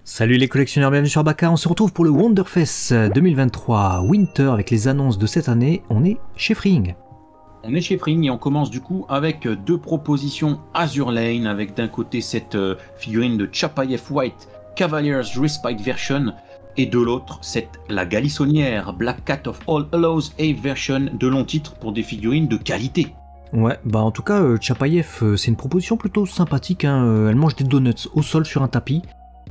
Salut les collectionneurs, bienvenue sur Baka, on se retrouve pour le Wonderfest 2023 Winter avec les annonces de cette année, on est chez Fring. On est chez Fring et on commence du coup avec deux propositions Azur Lane, avec d'un côté cette figurine de Chapayev White Cavaliers Respite Version et de l'autre la Galissonnière Black Cat of All Hallows Eve Version de long titre pour des figurines de qualité. Ouais, bah en tout cas Chapayev c'est une proposition plutôt sympathique, hein. Elle mange des donuts au sol sur un tapis.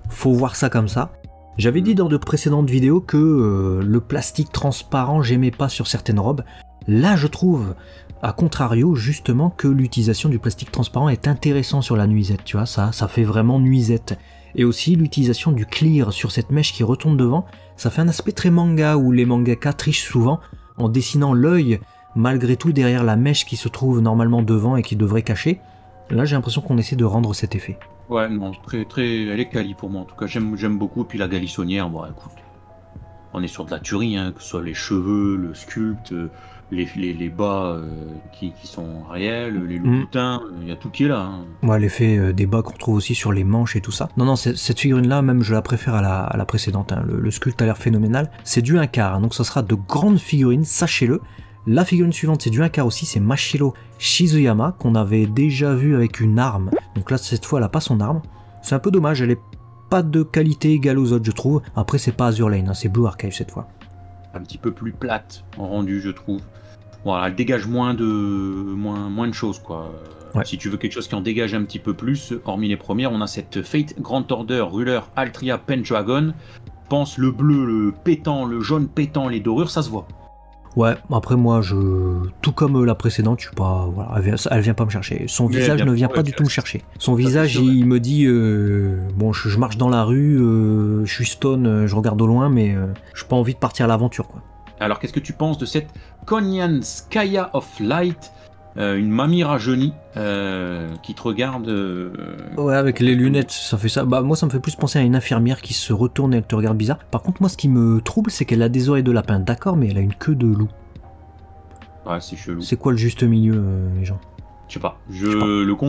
Faut voir ça comme ça. J'avais dit dans de précédentes vidéos que le plastique transparent j'aimais pas sur certaines robes. Là je trouve, à contrario justement, que l'utilisation du plastique transparent est intéressant sur la nuisette, tu vois, ça fait vraiment nuisette. Et aussi l'utilisation du clear sur cette mèche qui retourne devant, ça fait un aspect très manga où les mangaka trichent souvent en dessinant l'œil malgré tout derrière la mèche qui se trouve normalement devant et qui devrait cacher. Là j'ai l'impression qu'on essaie de rendre cet effet. Ouais, non, elle est quali pour moi en tout cas, j'aime beaucoup. Puis la Galissonnière, bon écoute, on est sur de la tuerie, hein, que ce soit les cheveux, le sculpte, les bas qui sont réels, les loups-boutins, il y a tout qui est là. Hein. Ouais, l'effet des bas qu'on retrouve aussi sur les manches et tout ça. Non, cette figurine-là, même je la préfère à la précédente, hein. Le sculpte a l'air phénoménal. C'est du 1/4, hein, donc ça sera de grandes figurines, sachez-le. La figurine suivante, c'est du 1/4 aussi, c'est Mashiro Shizuyama, qu'on avait déjà vu avec une arme. Donc là, cette fois, elle n'a pas son arme. C'est un peu dommage, elle est pas de qualité égale aux autres, je trouve. Après, c'est pas Azur Lane, hein, c'est Blue Archive cette fois. Un petit peu plus plate en rendu, je trouve. Voilà, elle dégage moins de choses, quoi. Ouais. Si tu veux quelque chose qui en dégage un petit peu plus, hormis les premières, on a cette Fate Grand Order Ruler Altria Pendragon. Pense le bleu, le pétant, le jaune pétant, les dorures, ça se voit. Ouais, après moi, tout comme la précédente, je suis pas, voilà, elle vient pas me chercher. Son visage ne vient pas du tout me chercher. Son visage, il me dit, bon, je marche dans la rue, je suis stone, je regarde au loin, mais j'ai pas envie de partir à l'aventure, quoi. Alors, qu'est-ce que tu penses de cette Konyan Skaya of Light, une mamie rajeunie qui te regarde Ouais, avec les lunettes, ça fait ça. Bah moi ça me fait plus penser à une infirmière qui se retourne et elle te regarde bizarre. Par contre moi ce qui me trouble c'est qu'elle a des oreilles de lapin, d'accord, mais elle a une queue de loup. Ouais, c'est chelou. C'est quoi le juste milieu, les gens? Je sais pas.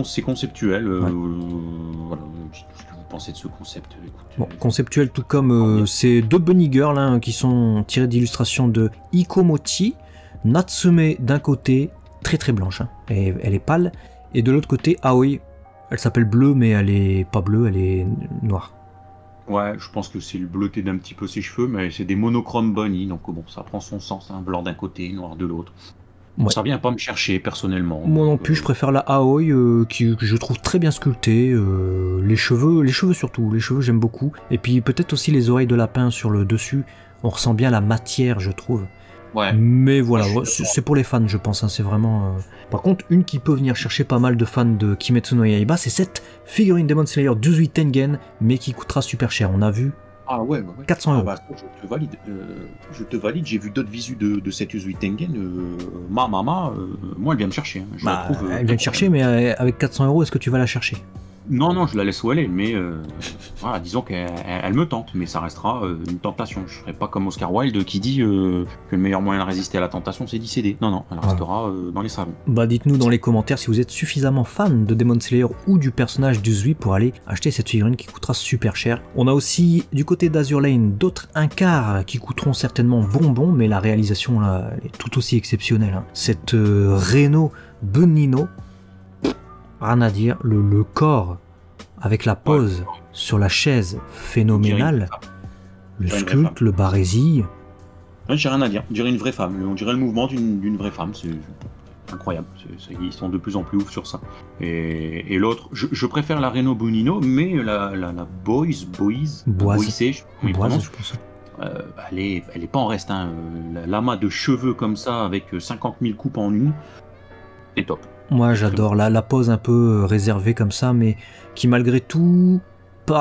C'est conceptuel. Ouais. Voilà. Qu'est-ce que vous pensez de ce concept? Écoute, bon, conceptuel tout comme ces deux bunny girls hein, qui sont tirées d'illustrations de Ikomochi. Natsume d'un côté, très blanche, hein. Elle est pâle, et de l'autre côté Aoi, elle s'appelle bleue mais elle est pas bleue, elle est noire. Ouais, je pense que c'est le bleuté d'un petit peu ses cheveux, mais c'est des monochromes bunny, donc bon, ça prend son sens, hein, blanc d'un côté, noir de l'autre. Ouais. Ça vient pas me chercher personnellement. Moi non plus, je préfère la Aoi que je trouve très bien sculptée, les cheveux surtout, les cheveux j'aime beaucoup, et puis peut-être aussi les oreilles de lapin sur le dessus, on ressent bien la matière je trouve. Ouais. Mais voilà, c'est pour les fans je pense, hein, c'est vraiment... Par contre, une qui peut venir chercher pas mal de fans de Kimetsu no Yaiba, c'est cette figurine Demon Slayer 18 Tengen, mais qui coûtera super cher, on a vu 400 €. Bah, je te valide, j'ai vu d'autres visus de cette 18 Tengen, moi elle vient me chercher. Hein. Je la trouve, elle vient me chercher, mais avec 400 €, est-ce que tu vas la chercher? Non, je la laisse où elle est, mais voilà, disons qu'elle me tente, mais ça restera une tentation. Je ne ferai pas comme Oscar Wilde qui dit que le meilleur moyen de résister à la tentation, c'est d'y céder. Non, elle restera dans les salons. Bah dites-nous dans les commentaires si vous êtes suffisamment fan de Demon Slayer ou du personnage d'Uzui pour aller acheter cette figurine qui coûtera super cher. On a aussi du côté d'Azur Lane d'autres 1/4 qui coûteront certainement bonbon, mais la réalisation là, elle est tout aussi exceptionnelle. Hein. Cette Reno Benino, rien à dire, le corps avec la pose sur la chaise phénoménale, le sculpte, le barésie. Ouais, j'ai rien à dire, on dirait une vraie femme, on dirait le mouvement d'une vraie femme, c'est incroyable, ils sont de plus en plus ouf sur ça. Et l'autre, je préfère la Reno Bonino, mais la Boise, je pense. Elle est pas en reste, hein. L'amas de cheveux comme ça avec 50 000 coupes en une, c'est top. Moi j'adore la pose un peu réservée comme ça, mais qui malgré tout...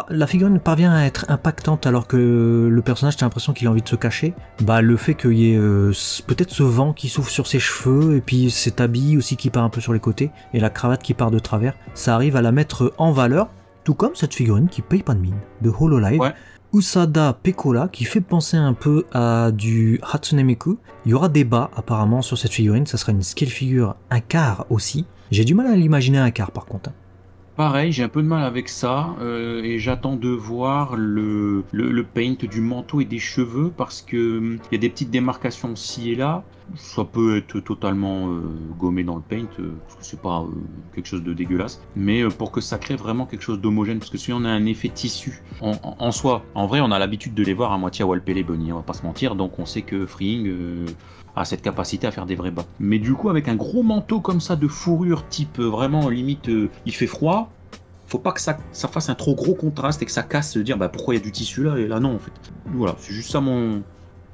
La figurine parvient à être impactante alors que le personnage, t'as l'impression qu'il a envie de se cacher. Bah le fait qu'il y ait peut-être ce vent qui souffle sur ses cheveux, et puis cet habit aussi qui part un peu sur les côtés, et la cravate qui part de travers, ça arrive à la mettre en valeur, tout comme cette figurine qui paye pas de mine, de Hololive. Ouais. Usada Pekola qui fait penser un peu à du Hatsune Miku. Il y aura débat apparemment sur cette figurine, ça sera une scale figure 1/4 aussi. J'ai du mal à l'imaginer 1/4 par contre. Pareil, j'ai un peu de mal avec ça et j'attends de voir le paint du manteau et des cheveux parce que il y a des petites démarcations ci et là. Ça peut être totalement gommé dans le paint parce que c'est pas quelque chose de dégueulasse, mais pour que ça crée vraiment quelque chose d'homogène, parce que si on a un effet tissu en soi, en vrai, on a l'habitude de les voir à moitié à Walpé les Bunny, on va pas se mentir, donc on sait que Freeing a cette capacité à faire des vrais bas. Mais du coup, avec un gros manteau comme ça de fourrure, type vraiment limite, il fait froid. Faut pas que ça fasse un trop gros contraste et que ça casse, se dire bah pourquoi il y a du tissu là et là non en fait. Voilà, c'est juste ça mon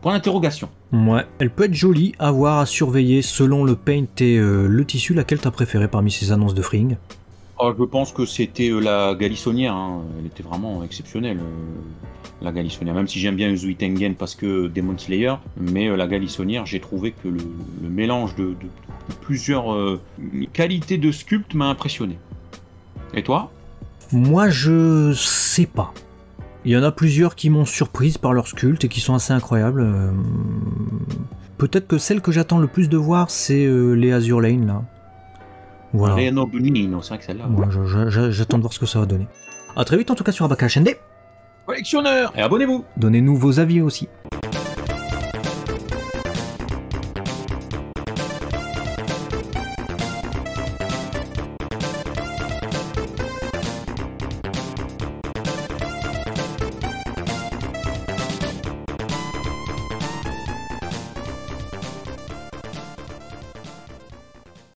point d'interrogation. Ouais, elle peut être jolie, à voir, à surveiller selon le paint et le tissu. Laquelle t'as préféré parmi ces annonces de Freeing? Oh, je pense que c'était la Galissonière, hein. Elle était vraiment exceptionnelle, la Galissonière. Même si j'aime bien Zuitengen parce que Demon Slayer, mais la Galissonière, j'ai trouvé que le mélange de plusieurs qualités de sculpte m'a impressionné. Et toi? Moi, je sais pas. Il y en a plusieurs qui m'ont surprise par leur sculpte et qui sont assez incroyables. Peut-être que celle que j'attends le plus de voir, c'est les Azure Lane, là. Voilà. Reno Bunino, c'est vrai que celle-là. Ouais, j'attends de voir ce que ça va donner. A très vite en tout cas sur Abaka HND. Collectionneur! Et abonnez-vous! Donnez-nous vos avis aussi.